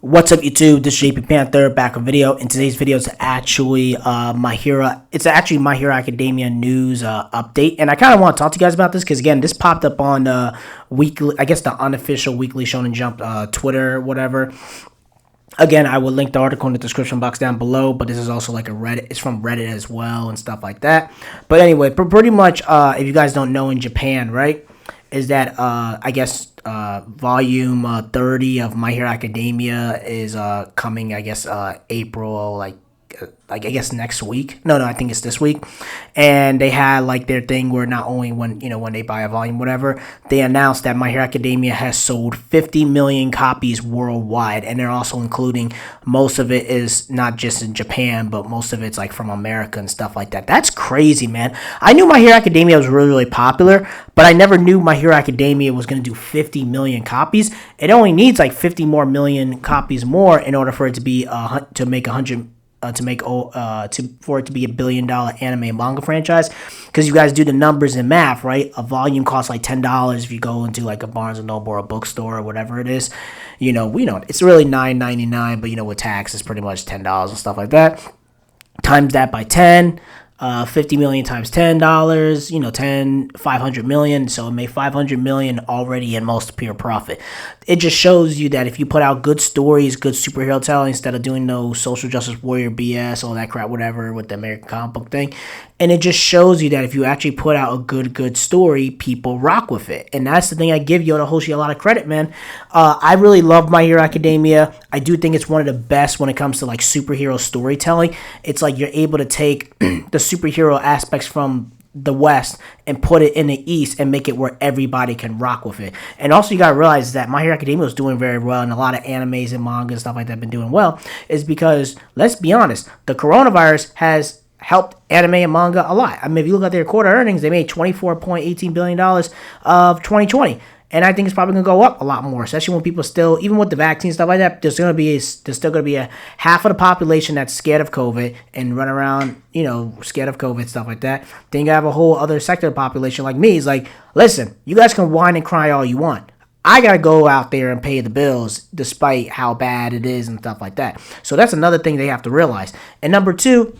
What's up, YouTube? This is JP Panther back with a video. In today's video, it's actually My Hero Academia news update, and I kind of want to talk to you guys about this because again, this popped up on weekly, I guess the unofficial Weekly Shonen Jump Twitter, whatever. Again, I will link the article in the description box down below, but this is also like a Reddit. It's from Reddit as well and stuff like that. But anyway, pretty much, if you guys don't know, in Japan, right, is that I guess volume 30 of My Hero Academia is coming, I guess, April, I guess next week. No, I think it's this week. And they had like their thing where not only when they buy a volume, whatever, they announced that My Hero Academia has sold 50 million copies worldwide. And they're also including most of it is not just in Japan, but most of it's like from America and stuff like that. That's crazy, man. I knew My Hero Academia was really, really popular, but I never knew My Hero Academia was going to do 50 million copies. It only needs like 50 more million copies more in order for it to be to make 100 for it to be $1 billion anime and manga franchise. Because you guys do the numbers and math, right? A volume costs like $10 if you go into like a Barnes and Noble or a bookstore or whatever it is. We know it's really $9.99, but with tax it's pretty much $10 and stuff like that. Times that by 10. 50 million times $10, 500 million. So it made 500 million already in most pure profit. It just shows you that if you put out good stories, good superhero telling, instead of doing no social justice warrior BS, all that crap, whatever, with the American comic book thing. And it just shows you that if you actually put out a good story, people rock with it. And that's the thing I give Yoda Hoshi a lot of credit, man. I really love My Hero Academia. I do think it's one of the best when it comes to like superhero storytelling. It's like you're able to take the superhero aspects from the West and put it in the East and make it where everybody can rock with it. And also you gotta realize that My Hero Academia is doing very well, and a lot of animes and manga and stuff like that have been doing well, is because, let's be honest, the coronavirus has helped anime and manga a lot. I mean, if you look at their quarter earnings, they made $24.18 billion of 2020. And I think it's probably going to go up a lot more, especially when people still, even with the vaccine stuff like that, there's still going to be a half of the population that's scared of COVID and run around, scared of COVID, stuff like that. Then you have a whole other sector of the population like me. It's like, listen, you guys can whine and cry all you want. I got to go out there and pay the bills despite how bad it is and stuff like that. So that's another thing they have to realize. And number two,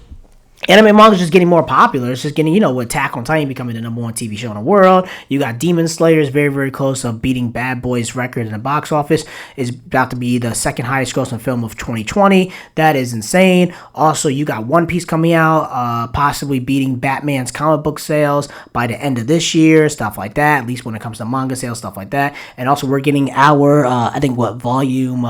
anime manga is just getting more popular. It's just getting, with Attack on Titan becoming the #1 TV show in the world. You got Demon Slayer is very, very close of beating Bad Boys' record in the box office. Is about to be the second highest grossing film of 2020. That is insane. Also, you got One Piece coming out, possibly beating Batman's comic book sales by the end of this year, stuff like that. At least when it comes to manga sales, stuff like that. And also, we're getting our, volume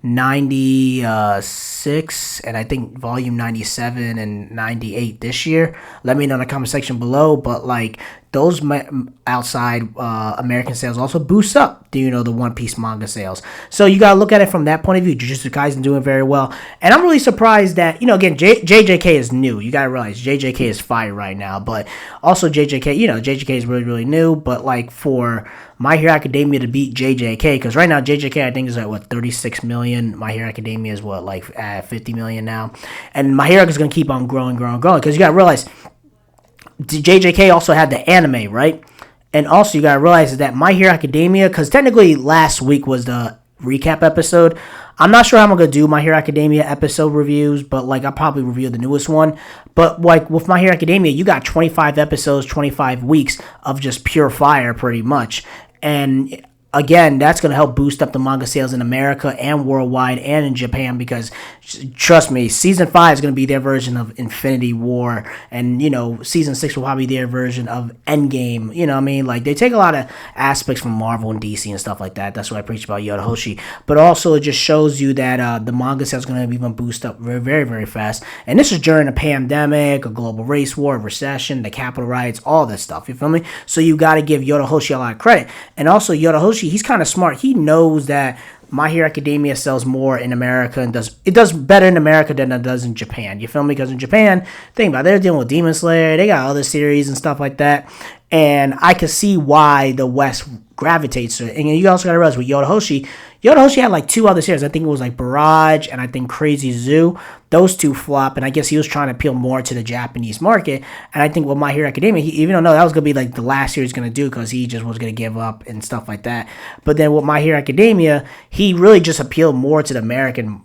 96 and I think volume 97 and 98 this year. Let me know in the comment section below, but like those outside American sales also boost up the One Piece manga sales. So you gotta look at it from that point of view. Jujutsu Kaisen doing very well, and I'm really surprised that again JJK is new. You gotta realize JJK is fire right now, but also JJK is really, really new. But like for My Hero Academia to beat JJK, because right now JJK I think is at 36 million. My Hero Academia is at 50 million now, and My Hero is gonna keep on growing because you gotta realize JJK also had the anime, right? And also you gotta realize that My Hero Academia, because technically last week was the recap episode. I'm not sure how I'm gonna do My Hero Academia episode reviews, but like I'll probably review the newest one. But like with My Hero Academia, you got 25 episodes, 25 weeks of just pure fire, pretty much. And again, that's going to help boost up the manga sales in America and worldwide and in Japan, because trust me, season 5 is going to be their version of Infinity War, and season 6 will probably be their version of Endgame. You know what I mean? Like they take a lot of aspects from Marvel and DC and stuff like that. That's what I preach about Yoda Hoshi. But also it just shows you that the manga sales is going to even boost up very, very, very fast. And this is during a pandemic, a global race war, a recession, the Capitol riots, all this stuff. You feel me? So you got to give Yoda Hoshi a lot of credit. And also Yoda Hoshi, he's kind of smart. He knows that My Hero Academia sells more in America and does better in America than it does in Japan. You feel me? Because in Japan, think about it, they're dealing with Demon Slayer, they got other series and stuff like that. And I can see why the West gravitates to it. And you also got to realize with Yoda Hoshi had like 2 other series. I think it was like Barrage and I think Crazy Zoo. Those 2 flop, and I guess he was trying to appeal more to the Japanese market. And I think with My Hero Academia, he even though that was going to be like the last series going to do because he just was going to give up and stuff like that. But then with My Hero Academia, he really just appealed more to the American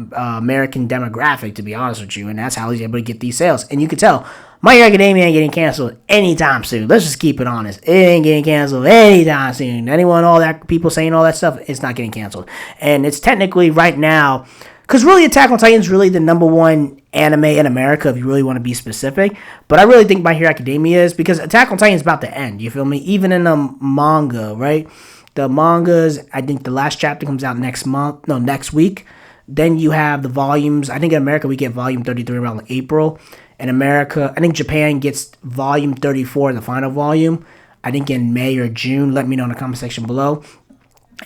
demographic, to be honest with you. And that's how he's able to get these sales. And you can tell My Hero Academia ain't getting canceled anytime soon. Let's just keep it honest. It ain't getting canceled anytime soon. All that people saying all that stuff, it's not getting canceled. And it's technically right now, because really Attack on Titan is really the #1 anime in America if you really want to be specific. But I really think My Hero Academia is, because Attack on Titan is about to end. You feel me? Even in the manga, right? The mangas, I think the last chapter comes out next week. Then you have the volumes. I think in America we get volume 33 around April. In America, I think Japan gets volume 34, the final volume, I think in May or June. Let me know in the comment section below.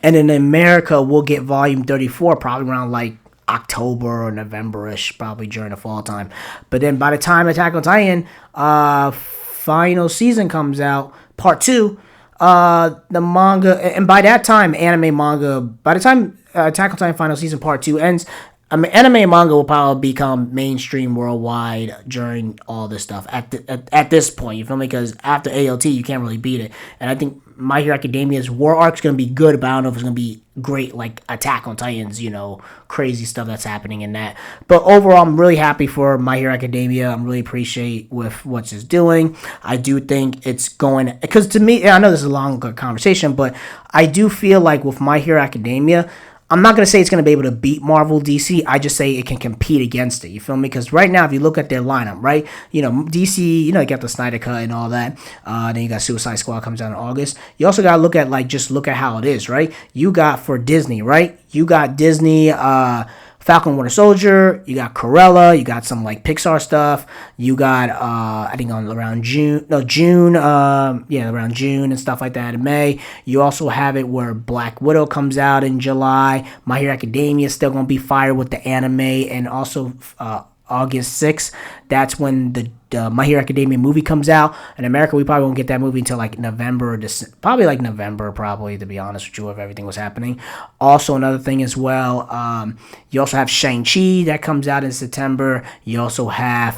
And in America, we'll get volume 34 probably around like October or November-ish, probably during the fall time. But then by the time Attack on Titan final season comes out, part 2, the manga, and by that time, anime manga, by the time Attack on Titan final season part 2 ends, anime and manga will probably become mainstream worldwide during all this stuff at this point. You feel me? Because after ALT, you can't really beat it. And I think My Hero Academia's war arc's going to be good, but I don't know if it's going to be great like Attack on Titan's, crazy stuff that's happening in that. But overall, I'm really happy for My Hero Academia. I'm really appreciate with what it's doing. I do think it's going, because to me, I know this is a long conversation, but I do feel like with My Hero Academia, I'm not going to say it's going to be able to beat Marvel, DC. I just say it can compete against it. You feel me? Because right now, if you look at their lineup, right? DC, you got the Snyder Cut and all that. Then you got Suicide Squad comes out in August. You also got to look at, just look at how it is, right? You got for Disney, right? You got Disney, Falcon Winter Soldier, you got Cruella, you got some like Pixar stuff, you got I think around June and stuff like that in May. You also have it where Black Widow comes out in July. My Hero Academia is still gonna be fire with the anime, and also August 6th, that's when the My Hero Academia movie comes out. In America, we probably won't get that movie until like November or November, to be honest with you, if everything was happening. Also, another thing as well, you also have Shang-Chi that comes out in September. You also have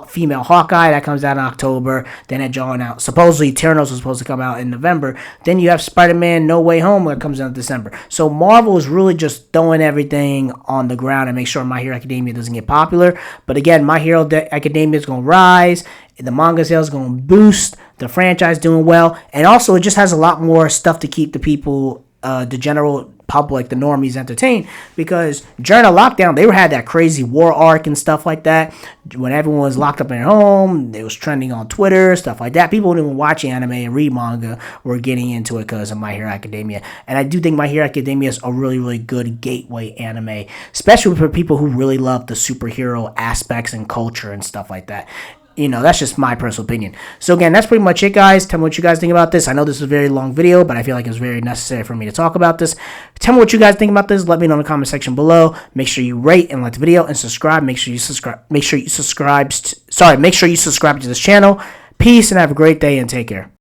female Hawkeye that comes out in October. Then it drawing out, supposedly Eternals was supposed to come out in November. Then you have Spider-Man No Way Home that comes out in December. So Marvel is really just throwing everything on the ground and make sure My Hero Academia doesn't get popular. But again, My Hero Academia is going to rise. The manga sales is going to boost. The franchise doing well. And also, it just has a lot more stuff to keep the people, the general public, the normies, entertained. Because during the lockdown, they had that crazy war arc and stuff like that. When everyone was locked up in their home, it was trending on Twitter, stuff like that. People who didn't watch anime and read manga were getting into it because of My Hero Academia. And I do think My Hero Academia is a really, really good gateway anime, especially for people who really love the superhero aspects and culture and stuff like that. That's just my personal opinion. So again, that's pretty much it, guys. Tell me what you guys think about this. I know this is a very long video, but I feel like it was very necessary for me to talk about this. Tell me what you guys think about this. Let me know in the comment section below. Make sure you rate and like the video and subscribe. Make sure you subscribe to this channel. Peace and have a great day and take care.